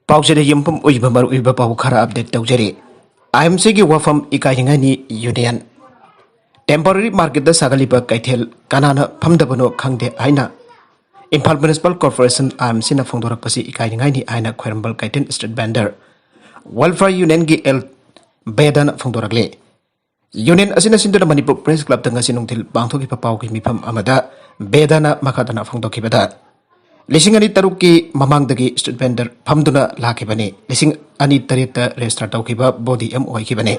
पाउचेद यमपम उइबा मर उइबा पाउ खरा अपडेट तौजरी आईएमसी की वफम इकाइंगानी यूनियन टेम्पररी मार्केट द सागलिबा कैथेल कानाना फमदबनो खंगदे आइना इम्फाल म्युनिसिपल कॉर्पोरेशन आईएमसी ना फोंदोरकपसी इकाइंगानी आइना खैरंबल कैथेन स्ट्रीट वेंडर वेलफेयर यूनियन की एल बेदन फोंदोरकले यूनियन असिना सिंदुना मणिपुर प्रेस क्लब तंगासी नुंथिल पांथोकी पाउ की मिफम अमदा बेदना मखादना फोंदोकिबदा लिसिंग अनि तरुक की ममांगदगी स्ट्रीट वेंडर फमदुना लाखिबने लिसिंग अनि तरेत रेजिस्टर तौखिबा बॉडी एम ओइखिबने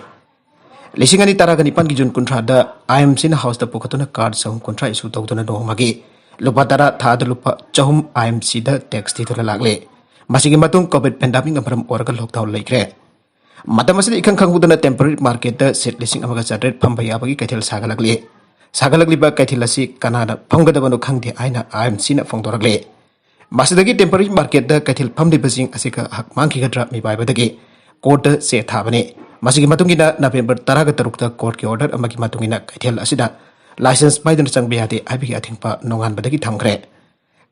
लिसिंग अनि तरागा निपान की जुन कुंट्रादा आईएमसी ना हाउस द पुखतुना कार्ड सहम कुंट्रा इशू तौदुना नोमगी लुपा तरा थाद लुपा चहुम आईएमसी द टैक्स थीतुला लागले मसिगी मतुंग कोविड पेंडेमिक अमरम ओरगा लॉकडाउन लैख्रे मतम असिदा इखंग खंगुदुना टेम्पररी मार्केट द सेट लिसिंग अमगा चार्टेड फंबा याबगी कैथेल सागलगलिबा कैथेल असि कनाना फंगदबनो खंगदे आइना आईएमसी ना फोंदोरगले मासिदगी टेम्पररी मार्केट द कैथेल फमदिबसिंग असिका हक मांगखिगद्रा मिबाइबदगी कोर्ट से थाबने मासिगी मतुंगिना नवेंबर 13 द कोर्ट की ऑर्डर अमगी मतुंगिना कैथेल असिदा लाइसेंस पाइदन चंगबे यादे आइबिगी अथिंगपा नोंगानबदगी थमग्रे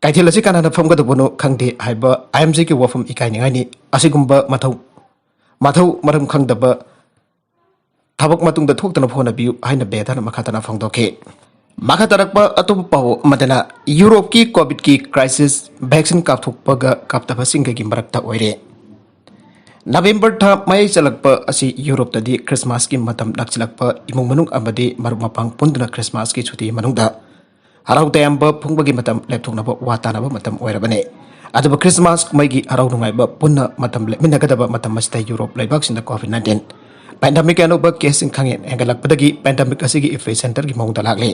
कैथेल असि कनाना फमगदबनो खंगदे हाइबा आईएमसी की वफम इकाइनिगाइनी असिगुंबा मथौ मरम खंगदबा थबक मतुंग द थोक्तन फोन बियु हाइना बेदन मखातना फोंदोके मखातरकपा अतोप पाओ मदना यूरोप की कोविड की क्राइसिस वैक्सीन कापथोकपगा कापतबसिंग की मरक्ता ओइरे नवेंबर था मई चलकपा असि यूरोप तदी क्रिसमस की मतम नक्चलकपा इमुंग मनुंग अमदे मरुप मपांग पुंदुना क्रिसमस की छुट्टी मनुंगदा हराउ तयंबा फुंगबगी मतम लेपथोकनबा वातानबा मतम ओइरबने अदब क्रिसमस मईगी हराउ नुंगाइबा पुन्ना मतम लेमिनगदबा मतम मस्ता यूरोप लेबाकसिंदा कोविड-19 पैंडेमिक अनोबा केसिंग खंगे हेंगलकपदगी पैंडेमिक असिगी इफेक्ट सेंटर की मौंदा लागले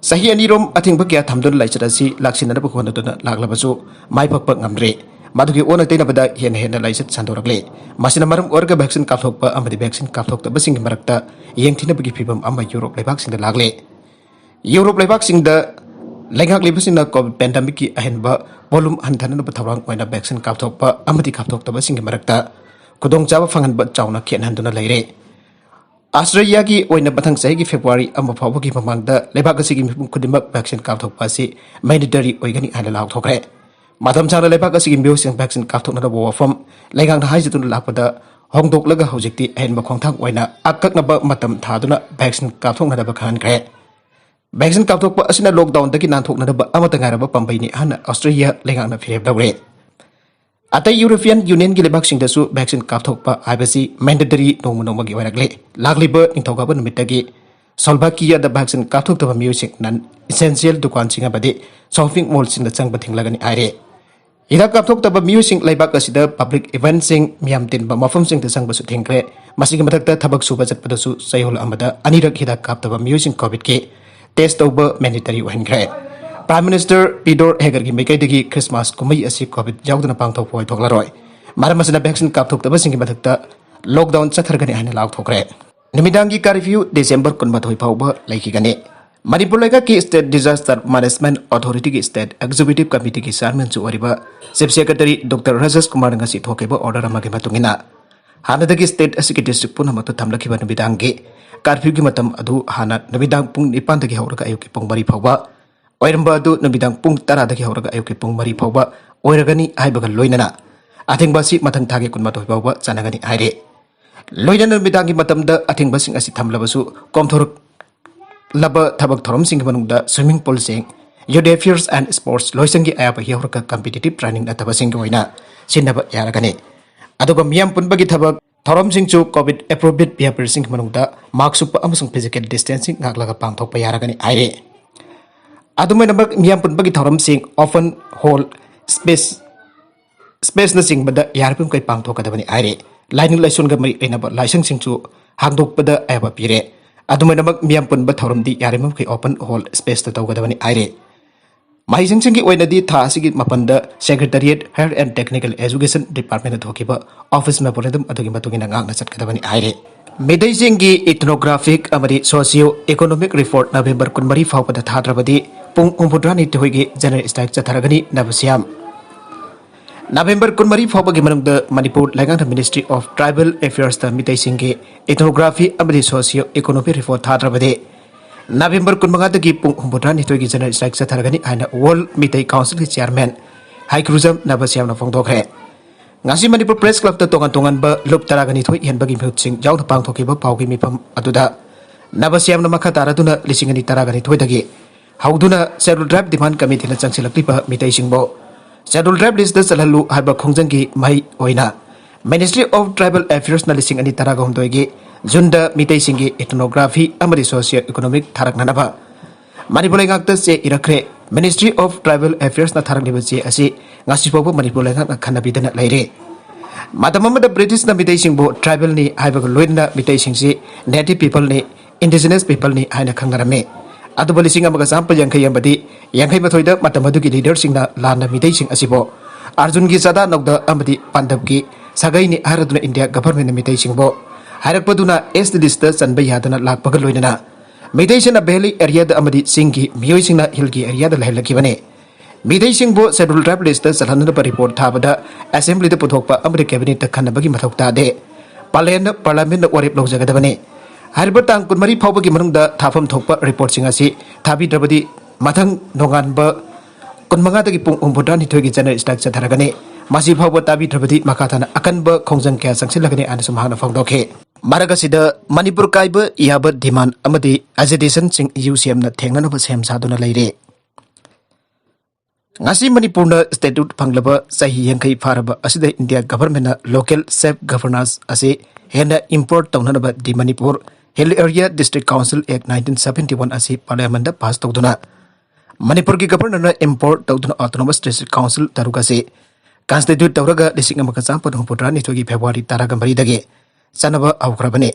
सही अनिरोम अथिंगबा क्या थमदुन लाइचरसी लाक्सिनदबा खोनदुना लागलबसु माइपकपा ngamre मादुगी ओना तैनबदा हेन हेन लाइसत संदोरगले मसिना मरम ओरगा वैक्सीन काफथोकपा अमदि वैक्सीन काफथोकतबसिंग मरक्ता येंगथिनबगी फिबम अमा यूरोप लेबाकसिंदा लागले यूरोप लेबाकसिंगदा लेंगाकलिबसिंना कोविड पेंडेमिक की अहेनबा वॉल्यूम हंथननबा थवरांग ओइना वैक्सीन काफथोकपा अमदि काफथोकतबसिंग मरक्ता खुदोंचाबा फंगनबा चावना खेनहंदुना लैरे ऑस्ट्रेलिया की मथंग चही की फेब्रुआरी की ममांग लेबाक मिपुम खुदिमक वैक्सीन कापथोकपा मैंडेटरी ओइगनी हाइना लाउथोखरे मथम साना लेबाक मियोसिंग वैक्सीन कापथोकनबा वफम लेगांगना हाइजतुन लापदा होंदोकलगा हौजिक्ति अहेनबा खोंथांग ओइना अककनबा मतम थादुना वैक्सीन कापथोकनदबा खनख्रे वैक्सीन कापथोकपा असिना लॉकडाउन दगी नांथोकनदबा अमता गारबा पंबैनी हाना ऑस्ट्रेलिया लेगांगना फिरेब दौरे अतई यूरोपियन यूनियन की लेबाकसिंगदसु वैक्सीन कापथोकपा हाइबसि मैंडेटरी नोंमनोंमगी ओइरगले लागलिबा निंथौगाबा नुमितगी सोल्भाकिया द वैक्सीन कापथोकतबा मियोसिंग नन इसेंशियल दुकानसिंग अबदि शॉपिंग मॉलसिंग द चंगबा थिंगलगनि आइरे हिदा कापथोकतबा मियोसिंग लेबाक असिदा पब्लिक इवेंटसिंग मियाम तिनबा मफमसिंग द चंगबसु थिंगरे मसिगी मथक्ता थबक सुबा चटपदसु सयहोल अमदा अनिरक हिदा कापतबा मियोसिंग कोविड के टेस्ट तौबा मैंडेटरी ओइनग्रे प्राइम मिनिस्टर पीडोर हेगर की मेकैदगी क्रिसमस कुमई असि कोविड याउदना पांगथोकपा ओइथोकलारोय मरम असना वैक्सीन कापथोकतबसिंगी मथक्ता लॉकडाउन चथरगनि हाइना लाउथोकरे निमिदांगी कर्फ्यू डिसेंबर 12 फाउबा लैखिगने मणिपुर लेगा की स्टेट डिजास्टर मैनेजमेंट अथॉरिटी की स्टेट एग्जीक्यूटिव कमिटी की चेयरमैन ओरिबा chief secretary doctor Rajesh Kumar ngasi थोकेबा ऑर्डर अमगे मतुंगिना हानदगी स्टेट असि डिस्ट्रिक्ट पुनमत थमलखिबा निमिदांगी कर्फ्यू की मतम अदु हाना निमिदांग पुंग 9 दगी हौरगा अयुकी पुंग 3 फाउबा ओइरंबा अदु निमिदांग पुंग 10 दगी हौरगा अयुकी पुंग 3 फाउबा ओइरगनी हाइबगा लोइनना अथिंगबासी मथंग थागे 12 फाउबा चानगनी हाइरे लोइनना निमिदांगी मतमदा अथिंगबासिंग असि थमलबसु कोमथोरक लब थबक थोरमसिंग मनुंगदा स्विमिंग पूल सिंग यूथ अफेयर्स एंड स्पोर्ट्स लोइसंगी आयाबा हिहौरका कॉम्पिटिटिव ट्रेनिंग अथबसिंग ओइना सिनबा यारगने अदुगा मियाम पुनबगी थबक थोरमसिंग चु कोविड एप्रोप्रिएट बिहेवियर सिंग मनुंगदा मार्क्स सुप अमसुंग फिजिकल डिस्टेंसिंग नागलगा पांगथोकपा यारगने आइरे अदुमैनबक मियाम पुनबगी थोरमसिंग ओपन हॉल स्पेस न सिंगबदा यारपिम कै पांगथोकदबनि आइरे लाइनिंग लाइसोनगा मरि लेनबा लाइसेंस सिंग चु हांगदोकपदा आयाबा पिरे अदुमैनबक मियाम पुनबा थोरमदी यारेमम कै ओपन हॉल स्पेस त तौगदबनि आइरे माइसिंग ओइनदी था सिगी मपनदा secretariat health and technical education department थोकिबा ऑफिस मेमोरेंडम अदुगी मतुगिना गांगना चटकदबनि आइरे मेदैसिंगी इथनोग्राफिक अमरी सोशियो इकोनॉमिक रिपोर्ट नवेंबर 13 फाउबदा थाद्रबदी पुंग 39 होइगे जनरल स्ट्राइक चथरगनी नबसियाम नवेंबर 13 फाउबगी मनुंगदा मणिपुर लेगांग मिनिस्ट्री ऑफ ट्राइबल अफेयर्स द मिदैसिंगी इथनोग्राफी अमरी सोशियो इकोनॉमिक रिपोर्ट थाद्रबदी नवेंबर 15 दगी पुंग 39 की जनरल स्ट्राइक चथरगनी आइना वर्ल्ड मिदै काउंसिल की चेयरमैन हाइक्रुजम नबसियाम न फोंदोखरे ngasi Manipur Press Club ta tongan tongan ba lup taragani thoi henbagi mihutching jawda pangthokiba pawgi mifam aduda nabasiamna makha taraduna lisingani taragani thoi dagi hauduna schedule draft demand committee na changsilakliba mitai singbo schedule draft list da chalhalu haiba khongjangi mai oina Ministry of Tribal Affairs na lisingani taraga humdoigi junda mitai singi ethnography amadi socio economic tharak nanaba Manipur ngakta se irakre Ministry of Tribal Affairs na tharak libachi asi ngasi pobo Manipur ngak na khanabidana laire madamamada British na mitai singbo tribal ni haiba loina mitai singsi native people ni indigenous people ni haina khangarame adubali singa maga sampa yankhai yambadi yankhai mathoida matamadugi leader singna lana mitai sing asibo Arjun gi sada nokda amadi pandab gi sagai ni haraduna India government na mitai singbo harakpaduna est list chanba yadana lakpaga loinana mitai sina Valley area da amadi singi mioi singna hilgi area da lahelakibane mitai singbo schedule draft list salhanana report thabada assembly da puthokpa amadi cabinet ta khanabagi mathokta de parliament na warip lawjagadabane hariba tang kunmari phawbagi manungda thafam thokpa report singasi thabi drabadi mathang nonganba kunmanga dagi pung umbudan hithogi channel structure tharagane masi phawba tabi drabadi makathana akanba khongjang kya sangsilagane anasu mahana phawdokhe Maragasida Manipur kaiba yaba demand amadi agitation sing UCM na thengnanaba sem saduna leire ngasi Manipur na statute phanglaba sahi yankai faraba asida India government na local self governance ase hena import tawnanaba di Manipur Hill Area District Council Act 1971 ase parliament da pass tawduna Manipur ki governor na import tawduna autonomous district council taruga se constitute tawraga lising amaka champa huputrani thogi February taraga mari dage sanaba awkrabane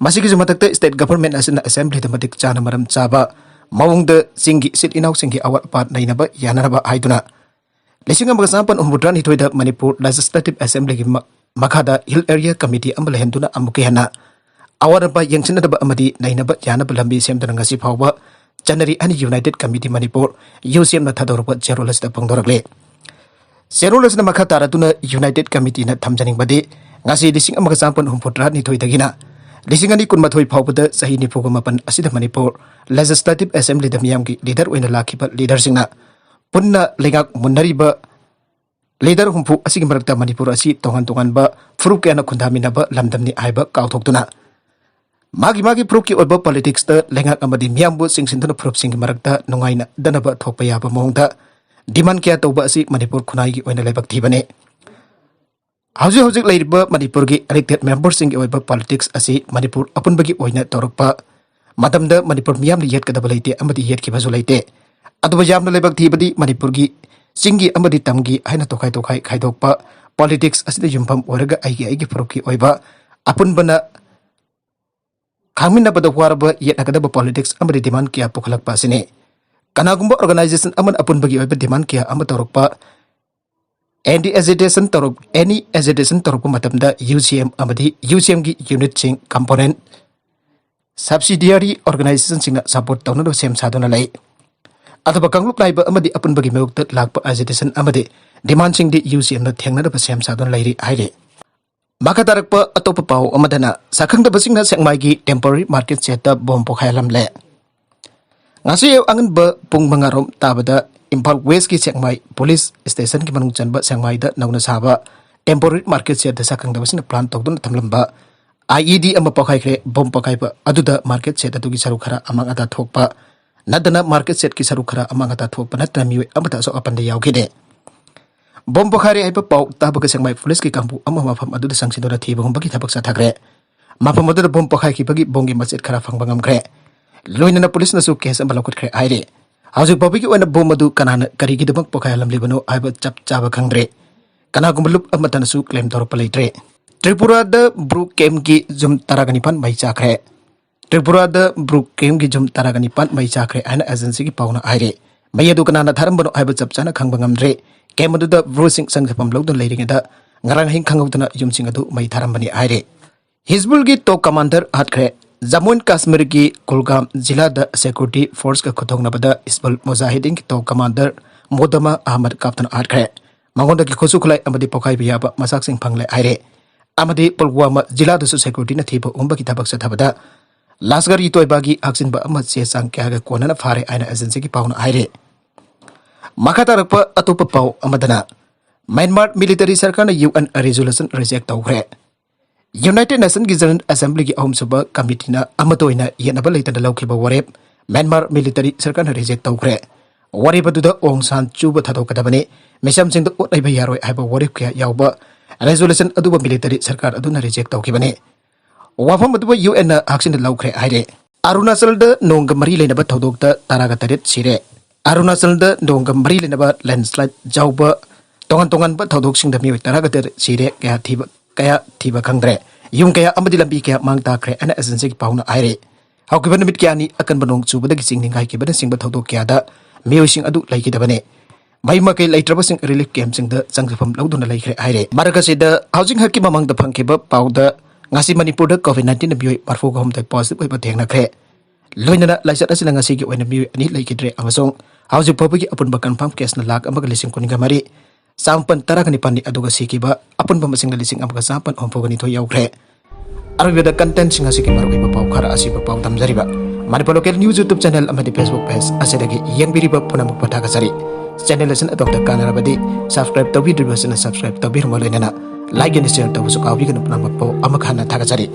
masigi jumatakta state government asina assembly damatik chana maram chaba mawungda singi sit inaw singi awat pat nainaba yanaraba haiduna lising amaka champa huputrani thoida Manipur legislative assembly gi makhada hill area committee ambal henduna amuke hana awaraba yangsinadaba amadi nainaba yanaba lambi semdana ngasi phawba January ani United Committee Manipur UCM na thadorba jerolas da pangdorakle jerolas na makha taraduna United Committee na thamjaning bade ngasi lising amaka champan humputra ni thoidagina lising ani kunmathoi phawbada sahi ni phugumapan asida Manipur Legislative Assembly da miyamgi leader oina lakhiba leader singna punna lengak munariba leader humpu asigi marakta Manipur asi tongan tongan ba frup kana khundhaminaba lamdamni aiba kauthokduna magi frup ki oba politics ta lengak amadi miyambu singsinduna frup singi marakta nungaina danaba thokpa yaba mongda demand kya tawba asi Manipur khunai gi oina lebak thibane hauji lairiba Manipur gi elected members singi oba politics asi Manipur apunbagi oina torokpa matamda Manipur miyam li yet kadaba leite amadi yet ki bazu leite aduba jamna lebak thibadi Manipur gi singi amadi tamgi haina tokai khaidokpa politics asida yumpam oraga aigi frup ki oiba apunbana Khamin na pada waraba yet nakadaba politics amadi demand kya pukhalakpa sine kanagumba organization aman apun bagi oiba demand kya amatorokpa any agitation torok matamda UCM amadi UCM gi unit sing component subsidiary organization sing support tawna sem saduna lai ataba kangluk laiba amadi apun bagi mewukta lakpa agitation amadi demand sing di UCM na thengna da sem saduna lairi haire Makatarakpa atoppa pau amadana Sakhangdabasingna Yum temporary market setup bom pokhailamle ngasi angan ba pung mangarom tabada Impal West ki Sengmai police station ki manung chanba Sengmai da nauna saba temporary market set da Sakhangdabasingna plan tokdun thamlamba IED ama pokhaikhre bom pokhaiba aduda market set atugi sarukhara amang ata thokpa nadana market set ki sarukhara amang ata thokpa natra mioi amata so apanda yawkhide Bom pokhari aipa pau tabaga Sengmai police ki kampu ama mafam aduda sangsidora thiba humbagi thabak sa thakre mafam aduda bom pokhai ki bagi bongi masjid khara fangbangam khre loinana police na su case amba lokut khre aire haujuk babigi oina bom adu kanana kari gi dabak pokhai lamlibano aiba chap chaba khangdre kana gumlup amatana su claim tor palaitre Tripura da brook kem ki jum taragani pan mai chakre Tripura da brook kem ki jum taragani pan mai chakre ana agency ki pauna aire mai adu kanana tharambano aiba chap chana khangbangam Kemadu da browsing sangjapam logdon leiring da ngarang hing khangudna yumsing adu mai tharambani aire Hizbul gi top commander hatkre Jammu and Kashmir ki Kulgam jila da security force ka khothongna bada Hizbul Mujahideen ki top commander Modama Ahmad Kaptan hatkre mangonda ki khosu khulai amadi pokhai biya ba masak sing phangle aire amadi Pulwama jila da security na thiba umba ki thabak sa thabada lasgar itoi bagi aksin ba amat se sang kya ga konana fare aina agency ki pauna aire Makatarakpa atoppa pau amadana Myanmar military sarkar na UN resolution reject tawre. United Nations ki General Assembly ki ahum suba committee na amatoina yenaba leitan da laukiba warep Myanmar military sarkar na reject tawre. Warep aduda Aung San Chuba thadokadabani misam sing da otlai ba yaroi haiba warep kya yawba resolution aduba military sarkar aduna reject tawkibani. Wafam aduba UN na action da laukre haire. Arunachal da nongga mari leinaba thodokta taraga taret sire. Arunachal da nongga mari leinaba landslide jawba tongan ba thodok sing da mioi taraga taret sire kaya thiba khangdre yung kaya amadi lambi kaya mang takre ana agency ki pauna aire haukiba namit kya ni akan banong chuba da gising ningai ki bana sing ba thodok kya da mioi sing adu laiki da bane mai ma kai laitraba sing relief camp sing da changjafam lauduna laikre aire marga se da housing hak ki mamang da phangke ba pauda ngasi manipur da covid-19 na mioi parfo ga hom tai positive ba thengna khre loinana laisat asila ngasi ki oina mioi ani laikidre amasong housing phobi ki apun ba confirm case na lak amaga lising kuninga mari sampan taragani pani aduga sikiba apun bamasing lising amaga sampan ompogani to yaukre arwida content singa siki maru iba pau khara asiba pau tamjariba manipur local news YouTube channel amadi Facebook page asedagi yengbiriba punamak pathaga sari channel lesson adokta kanarabadi subscribe tabi dibasina subscribe tabi rumalena like and share tabu sukawi kana punamak pau amakhana thaga sari